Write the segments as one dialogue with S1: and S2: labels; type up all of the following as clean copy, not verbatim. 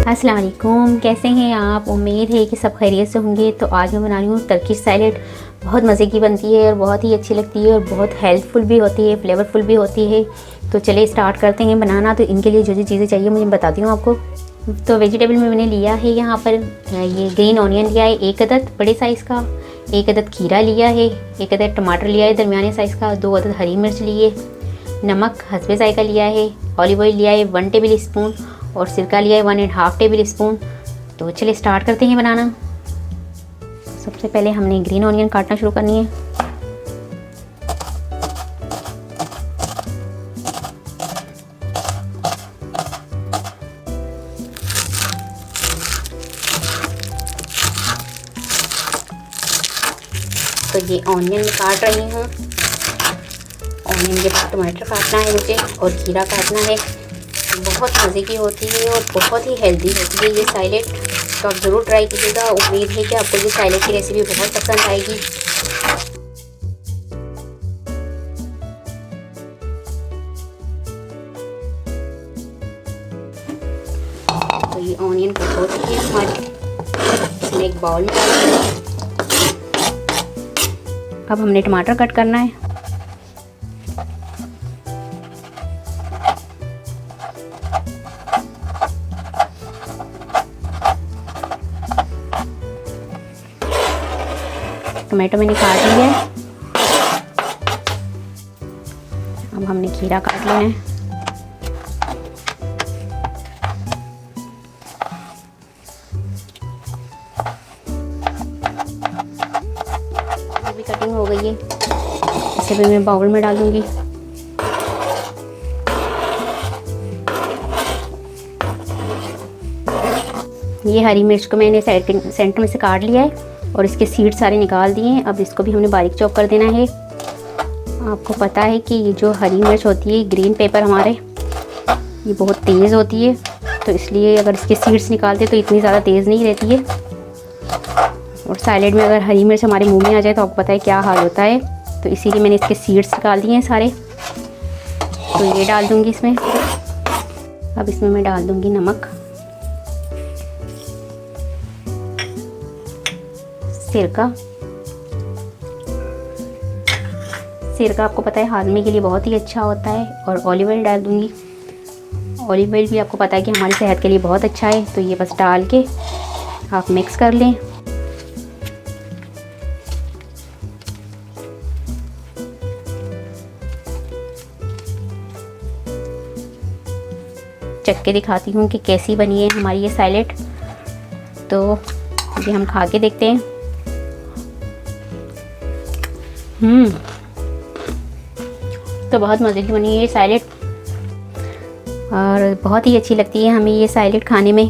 S1: अस्सलाम वालेकुम, कैसे हैं आप। उम्मीद है कि सब खैरियत से होंगे। तो आज मैं बना रही हूँ टर्किश सैलेड। बहुत मज़े की बनती है और बहुत ही अच्छी लगती है और बहुत हेल्थफुल भी होती है, फ्लेवरफुल भी होती है। तो चलिए स्टार्ट करते हैं बनाना। तो इनके लिए जो जो चीज़ें चाहिए मुझे बताती हूँ आपको। तो वेजिटेबल में मैंने लिया है यहाँ पर ये ग्रीन ऑनियन लिया है 1 अदद बड़े साइज़ का, 1 अदद खीरा लिया है, 1 अदद टमाटर लिया है दरमियाने साइज़ का, 2 अदद हरी मिर्च लिए, नमक हस्बे जायका लिया है, ऑलिव ऑयल लिया है 1 टेबल स्पून और सिरका लिया है 1.5 टेबल स्पून। तो चलिए स्टार्ट करते हैं बनाना। सबसे पहले हमने ग्रीन ऑनियन काटना शुरू करनी है। तो ये ऑनियन में काट रही हूँ। ऑनियन के बाद टमाटर काटना है मुझे और खीरा काटना है। बहुत मज़े की होती है और बहुत ही हेल्दी होती है ये सैलेड। तो आप ज़रूर ट्राई कीजिएगा। उम्मीद है कि आपको ये सैलेड की रेसिपी बहुत पसंद आएगी। तो ये ऑनियन कट हो चुकी है हमारी। एक बाउल में डाल देंगे। अब हमने टमाटर कट करना है। टमाटो मैंने काट लिया है। अब हमने खीरा काट लेना है। अभी कटिंग हो गई है। इसे भी मैं बाउल में डालूंगी। ये हरी मिर्च को मैंने सेंटर में से काट लिया है और इसके सीड सारे निकाल दिए हैं। अब इसको भी हमने बारीक चॉप कर देना है। आपको पता है कि ये जो हरी मिर्च होती है ग्रीन पेपर हमारे ये बहुत तेज़ होती है, तो इसलिए अगर इसके सीड्स निकालते तो इतनी ज़्यादा तेज़ नहीं रहती है। और सैलेड में अगर हरी मिर्च हमारे मुंह में आ जाए तो आपको पता है क्या हाल होता है। तो इसीलिए मैंने इसके सीड्स निकाल दिए हैं सारे। तो ये डाल दूँगी इसमें। अब इसमें मैं डाल दूँगी नमक, सिरका आपको पता है हाजमे के लिए बहुत ही अच्छा होता है। और ऑलिव ऑयल डाल दूँगी। ऑलिव ऑयल भी आपको पता है कि हमारी सेहत के लिए बहुत अच्छा है। तो ये बस डाल के आप मिक्स कर लें। चख के दिखाती हूँ कि कैसी बनी है हमारी ये सैलेड। तो ये हम खा के देखते हैं। तो बहुत मज़े की बनी है ये सैलेड और बहुत ही अच्छी लगती है हमें ये सैलेड खाने में।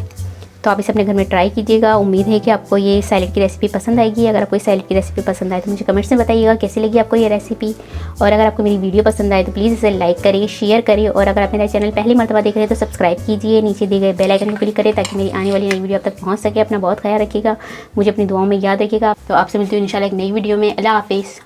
S1: तो आप इसे अपने घर में ट्राई कीजिएगा। उम्मीद है कि आपको ये सैलेड की रेसिपी पसंद आएगी। अगर आपको सैलेड की रेसिपी पसंद आए तो मुझे कमेंट्स में बताइएगा कैसी लगी आपको ये रेसिपी। और अगर आपको मेरी वीडियो पसंद आए तो प्लीज़ इसे लाइक करिए, शेयर करिए और अगर आप मेरा चैनल पहली मर्तबा देख रहे हैं तो सब्सक्राइब कीजिए। नीचे दिए गए बेल आइकन को क्लिक करें ताकि मेरी आने वाली नई वीडियो आप तक पहुँच सके। अपना बहुत ख्याल रखिएगा, मुझे अपनी दुआओं में याद रखिएगा। तो आपसे मिलती हूँ इंशाल्लाह एक नई वीडियो में। अल्लाह हाफिज़।